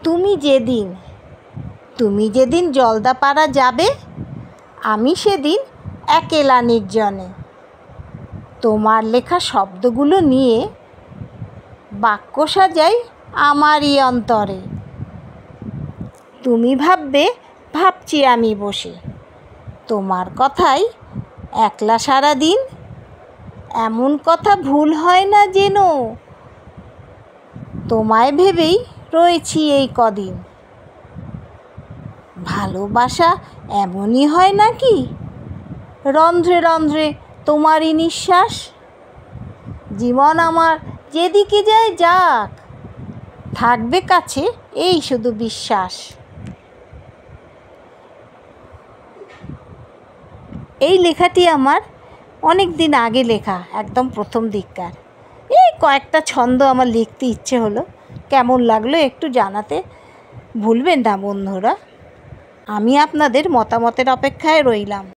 তুমি যেদিন জলদাপাড়া যাবে, আমি সেদিন একেলা নির্জনে তোমার লেখা শব্দগুলো নিয়ে বাক্য সাজাই আমারই অন্তরে। তুমি ভাববে ভাবছি আমি বসে তোমার কথাই একলা সারাদিন। এমন কথা ভুল হয় না যেন, তোমায় ভেবেই রয়েছি এই কদিন। ভালোবাসা এমনই হয় নাকি, রন্ধ্রে রন্ধ্রে তোমারই নিঃশ্বাস। জীবন আমার যেদিকে যায় যাক, থাকবে কাছে এই শুধু বিশ্বাস। এই লেখাটি আমার অনেক দিন আগে লেখা, একদম প্রথম দিককার। এই কয়েকটা ছন্দ আমার লিখতে ইচ্ছে হলো, কেমন লাগলো একটু জানাতে ভুলবেন না বন্ধুরা। আমি আপনাদের মতামতের অপেক্ষায় রইলাম।